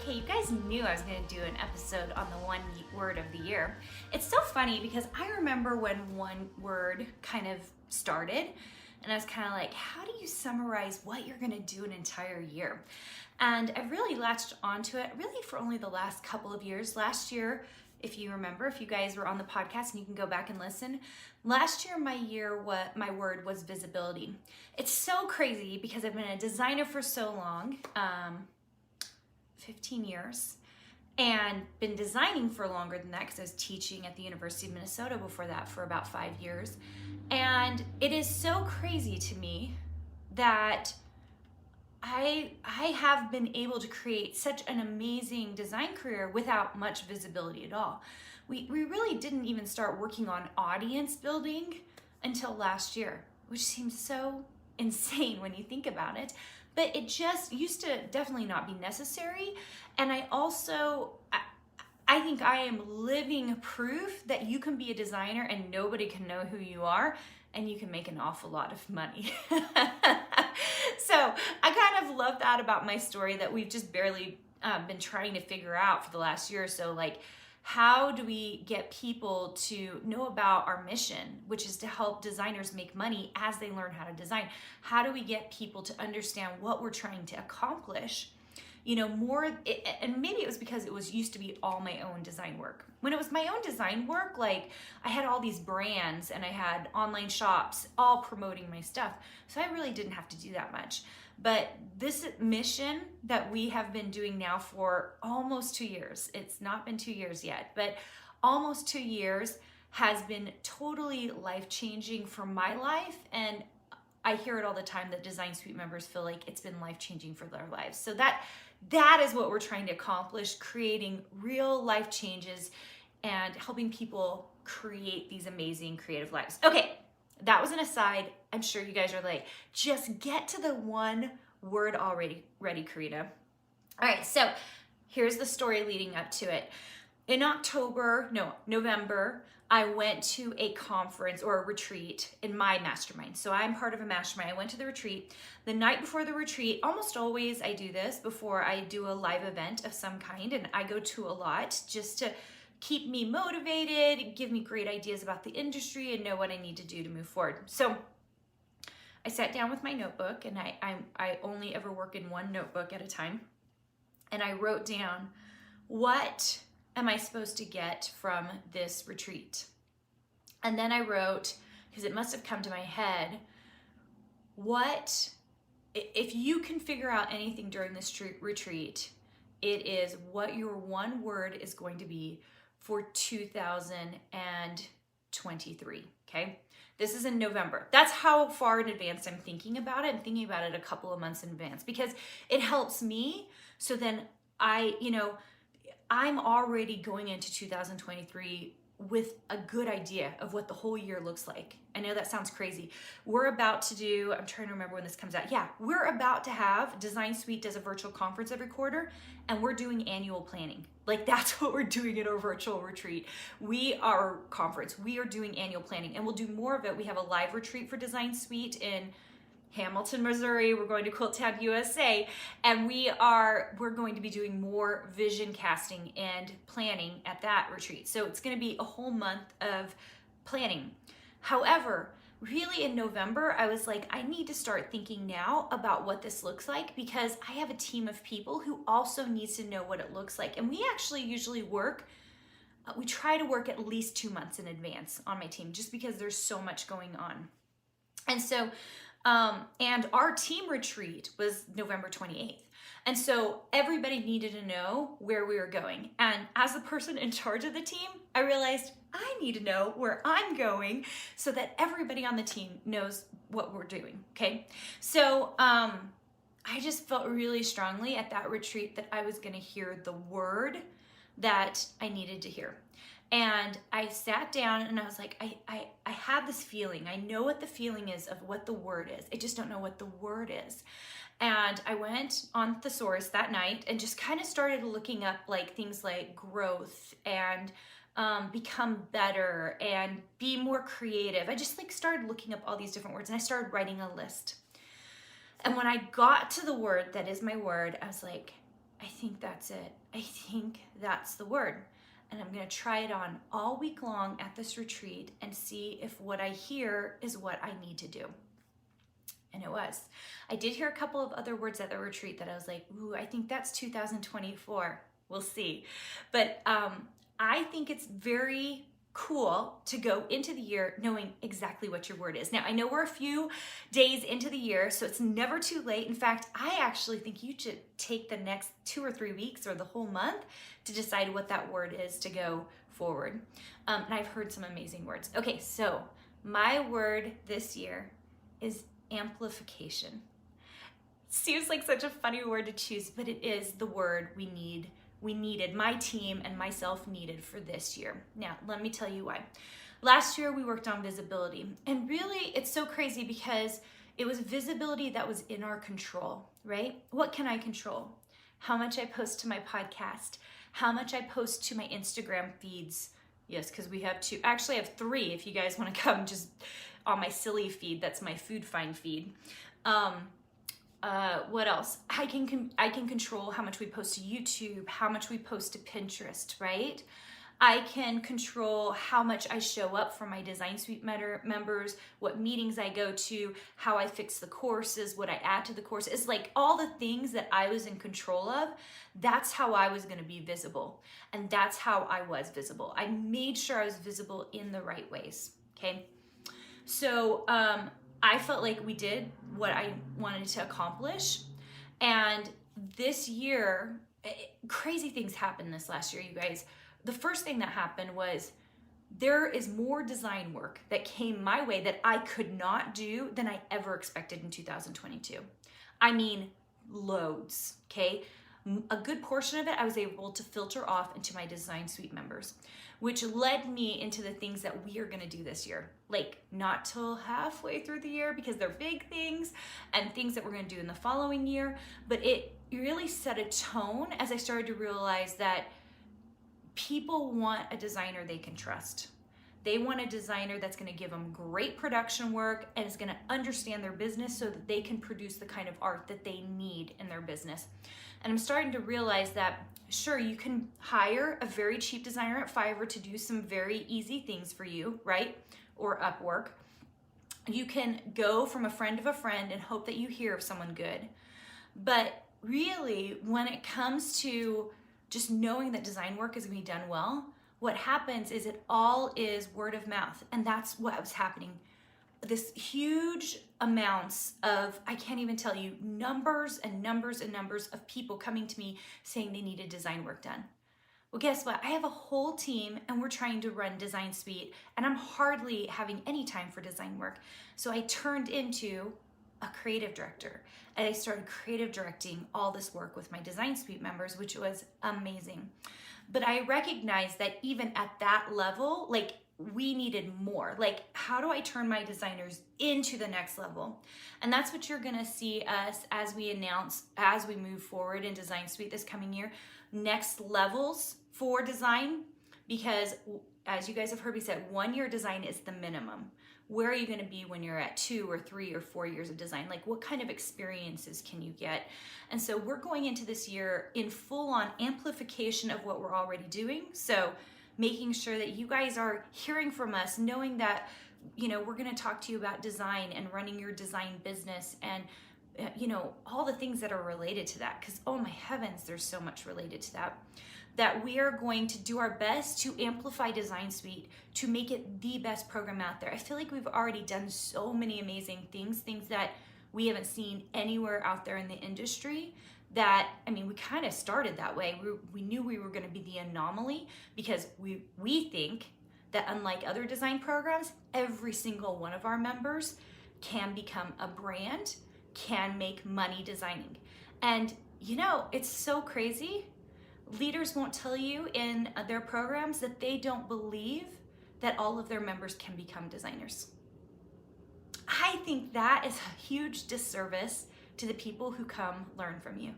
Okay, you guys knew I was going to do an episode on the one word of the year. It's so funny because I remember when one word kind of started and I was kind of like, how do you summarize what you're going to do an entire year? And I really latched onto it really for only the last couple of years. Last year, if you remember, if you guys were on the podcast and you can go back and listen, last year my word was visibility. It's so crazy because I've been a designer for so long, 15 years, and been designing for longer than that because I was teaching at the University of Minnesota before that for about 5 years. And it is so crazy to me that I have been able to create such an amazing design career without much visibility at all. We really didn't even start working on audience building until last year, which seems so insane when you think about it. But it just used to definitely not be necessary. And I think I am living proof that you can be a designer and nobody can know who you are and you can make an awful lot of money. So I kind of love that about my story, that we've just barely been trying to figure out for the last year or so, like, how do we get people to know about our mission, which is to help designers make money as they learn how to design? How do we get people to understand what we're trying to accomplish? And maybe it was because it was used to be all my own design work. When it was my own design work, like, I had all these brands and I had online shops all promoting my stuff. So I really didn't have to do that much. But this mission that we have been doing now for almost 2 years, it's not been 2 years yet, but almost 2 years, has been totally life-changing for my life. And I hear it all the time that Design Suite members feel like it's been life-changing for their lives. So that is what we're trying to accomplish, creating real life changes and helping people create these amazing creative lives. Okay, that was an aside. I'm sure you guys are like, just get to the one word already. Ready, Carina? All right, so here's the story leading up to it. In November, I went to a conference or a retreat in my mastermind. So I'm part of a mastermind. I went to the retreat. The night before the retreat, almost always I do this before I do a live event of some kind, and I go to a lot just to keep me motivated, give me great ideas about the industry, and know what I need to do to move forward. So I sat down with my notebook, and I only ever work in one notebook at a time, and I wrote down, what am I supposed to get from this retreat? And then I wrote, because it must have come to my head, if you can figure out anything during this retreat, it is what your one word is going to be for 2023, okay? This is in November. That's how far in advance I'm thinking about it. I'm thinking about it a couple of months in advance because it helps me. So then I'm already going into 2023 with a good idea of what the whole year looks like. I know that sounds crazy. We're about to do, I'm trying to remember when this comes out. Yeah, we're about to have, Design Suite does a virtual conference every quarter, and we're doing annual planning. Like, that's what we're doing at our virtual retreat. We are doing annual planning, and we'll do more of it. We have a live retreat for Design Suite in Hamilton, Missouri. We're going to Quilttown, USA, and we're going to be doing more vision casting and planning at that retreat. So it's going to be a whole month of planning. However, really in November, I was like, I need to start thinking now about what this looks like because I have a team of people who also needs to know what it looks like. And we actually usually we try to work at least 2 months in advance on my team just because there's so much going on. And so and our team retreat was November 28th. And so everybody needed to know where we were going. And as the person in charge of the team, I realized I need to know where I'm going so that everybody on the team knows what we're doing, okay? So I just felt really strongly at that retreat that I was gonna hear the word that I needed to hear. And I sat down and I was like, I had this feeling. I know what the feeling is of what the word is. I just don't know what the word is. And I went on Thesaurus that night and just kind of started looking up like things like growth and become better and be more creative. I just started looking up all these different words and I started writing a list. And when I got to the word that is my word, I was like, I think that's it. I think that's the word. And I'm gonna try it on all week long at this retreat and see if what I hear is what I need to do. And it was. I did hear a couple of other words at the retreat that I was like, ooh, I think that's 2024. We'll see. But I think it's very cool to go into the year knowing exactly what your word is. Now, I know we're a few days into the year, so it's never too late. In fact, I actually think you should take the next 2 or 3 weeks or the whole month to decide what that word is to go forward. And I've heard some amazing words. Okay, so my word this year is amplification. Seems like such a funny word to choose, but it is the word we needed, my team and myself needed for this year. Now, let me tell you why. Last year we worked on visibility, and really it's so crazy because it was visibility that was in our control, right? What can I control? How much I post to my podcast, how much I post to my Instagram feeds. Yes, because we have 2, actually I have 3 if you guys want to come just on my silly feed. That's my food find feed. What else? I can control how much we post to YouTube, how much we post to Pinterest, right? I can control how much I show up for my Design Suite members, what meetings I go to, how I fix the courses, what I add to the course. It's like all the things that I was in control of. That's how I was going to be visible. And that's how I was visible. I made sure I was visible in the right ways. Okay. So, I felt like we did what I wanted to accomplish. And this year, crazy things happened this last year, you guys. The first thing that happened was there is more design work that came my way that I could not do than I ever expected in 2022. I mean, loads, okay? A good portion of it I was able to filter off into my Design Suite members, which led me into the things that we are gonna do this year. Like, not till halfway through the year because they're big things and things that we're gonna do in the following year, but it really set a tone as I started to realize that people want a designer they can trust. They want a designer that's gonna give them great production work and is gonna understand their business so that they can produce the kind of art that they need in their business. And I'm starting to realize that, sure, you can hire a very cheap designer at Fiverr to do some very easy things for you, right? Or Upwork. You can go from a friend of a friend and hope that you hear of someone good. But really, when it comes to just knowing that design work is gonna be done well, what happens is it all is word of mouth. And that's what was happening. This huge amounts of, I can't even tell you, numbers and numbers and numbers of people coming to me saying they needed design work done. Well, guess what? I have a whole team and we're trying to run Design Suite and I'm hardly having any time for design work. So I turned into a creative director and I started creative directing all this work with my Design Suite members, which was amazing. But I recognized that even at that level, like, we needed more. Like, how do I turn my designers into the next level? And that's what you're gonna see us as we announce, as we move forward in Design Suite this coming year, next levels for design, because as you guys have heard me say, 1 year design is the minimum. Where are you gonna be when you're at 2 or 3 or 4 years of design? Like, what kind of experiences can you get? And so we're going into this year in full on amplification of what we're already doing. So making sure that you guys are hearing from us, knowing that, you know, we're gonna talk to you about design and running your design business and, you know, all the things that are related to that. Because, oh my heavens, there's so much related to that. That we are going to do our best to amplify Design Suite, to make it the best program out there. I feel like we've already done so many amazing things that we haven't seen anywhere out there in the industry. That, I mean, we kind of started that way. We knew we were going to be the anomaly because we think that unlike other design programs, every single one of our members can become a brand, can make money designing. And, you know, it's so crazy. Leaders won't tell you in their programs that they don't believe that all of their members can become designers. I think that is a huge disservice to the people who come learn from you.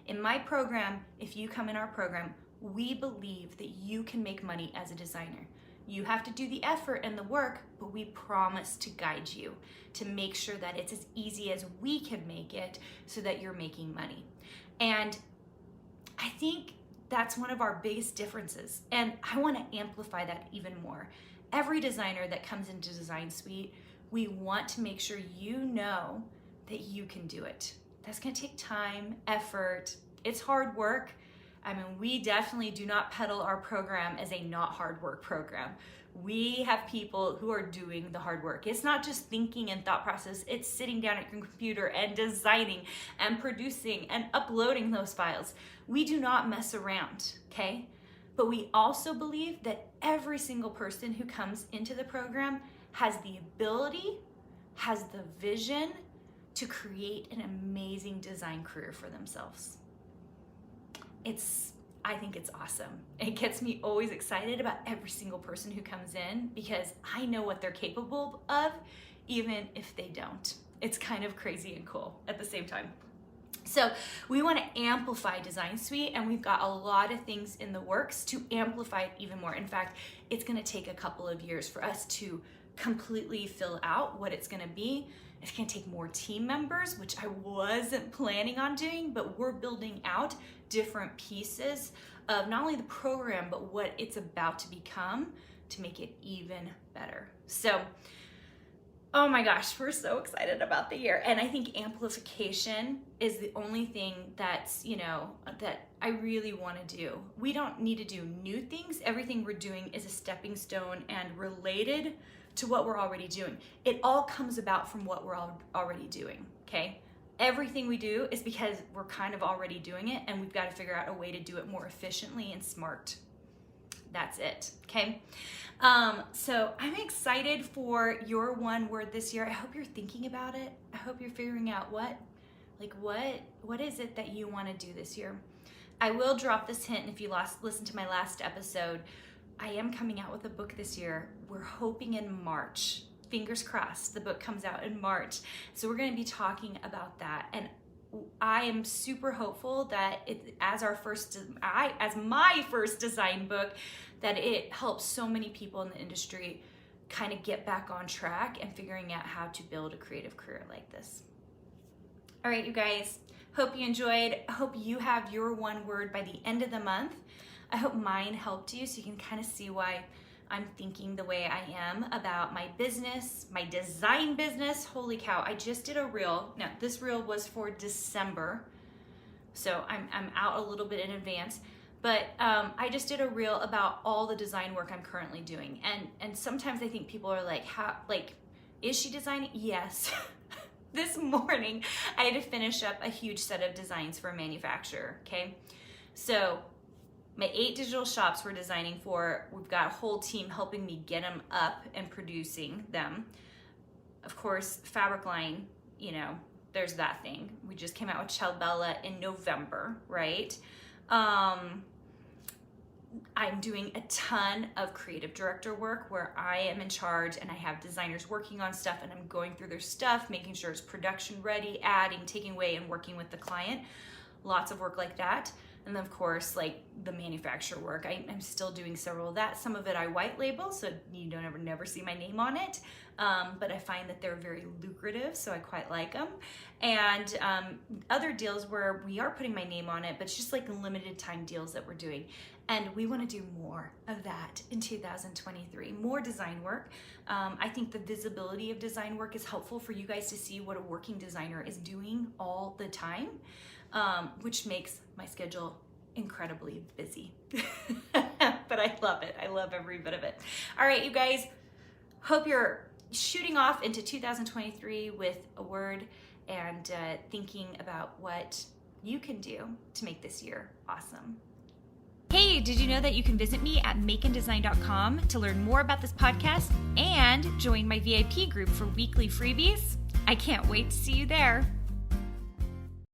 In my program, if you come in our program, we believe that you can make money as a designer. You have to do the effort and the work, but we promise to guide you to make sure that it's as easy as we can make it so that you're making money. And I think that's one of our biggest differences. And I want to amplify that even more. Every designer that comes into Design Suite, we want to make sure you know that you can do it. That's going to take time, effort. It's hard work. I mean, we definitely do not peddle our program as a not hard work program. We have people who are doing the hard work. It's not just thinking and thought process. It's sitting down at your computer and designing and producing and uploading those files. We do not mess around, okay? But we also believe that every single person who comes into the program has the ability, has the vision to create an amazing design career for themselves. I think it's awesome. It gets me always excited about every single person who comes in because I know what they're capable of, even if they don't. It's kind of crazy and cool at the same time. So we want to amplify Design Suite, and we've got a lot of things in the works to amplify it even more. In fact, it's going to take a couple of years for us to completely fill out what it's going to be. It's going to take more team members, which I wasn't planning on doing, but we're building out different pieces of not only the program, but what it's about to become to make it even better. So, oh my gosh, we're so excited about the year. And I think amplification is the only thing that's, that I really want to do. We don't need to do new things. Everything we're doing is a stepping stone and related to what we're already doing. It all comes about from what we're already doing, okay? Everything we do is because we're kind of already doing it, and we've got to figure out a way to do it more efficiently and smart. That's it, okay? So I'm excited for your one word this year. I hope you're thinking about it. I hope you're figuring out what is it that you want to do this year. I will drop this hint if you listened to my last episode. I am coming out with a book this year. We're hoping in March. Fingers crossed, the book comes out in March. So we're going to be talking about that. And I am super hopeful that as my first design book, that it helps so many people in the industry kind of get back on track and figuring out how to build a creative career like this. All right, you guys, hope you enjoyed. I hope you have your one word by the end of the month. I hope mine helped you so you can kind of see why I'm thinking the way I am about my business, my design business. Holy cow, I just did a reel. Now, this reel was for December, so I'm out a little bit in advance, but I just did a reel about all the design work I'm currently doing. And sometimes I think people are like, is she designing? Yes. This morning, I had to finish up a huge set of designs for a manufacturer, okay? So my 8 digital shops we're designing for, we've got a whole team helping me get them up and producing them. Of course, fabric line, there's that thing. We just came out with Chalbella in November, right? I'm doing a ton of creative director work where I am in charge and I have designers working on stuff and I'm going through their stuff, making sure it's production ready, adding, taking away, and working with the client. Lots of work like that. And then of course, like the manufacturer work, I'm still doing several of that. Some of it I white label, so you don't never see my name on it. But I find that they're very lucrative, so I quite like them. And other deals where we are putting my name on it, but it's just like limited time deals that we're doing. And we want to do more of that in 2023, more design work. I think the visibility of design work is helpful for you guys to see what a working designer is doing all the time, which makes my schedule incredibly busy. But I love it. I love every bit of it. All right, you guys, hope you're shooting off into 2023 with a word and thinking about what you can do to make this year awesome. Hey, did you know that you can visit me at makeanddesign.com to learn more about this podcast and join my VIP group for weekly freebies? I can't wait to see you there.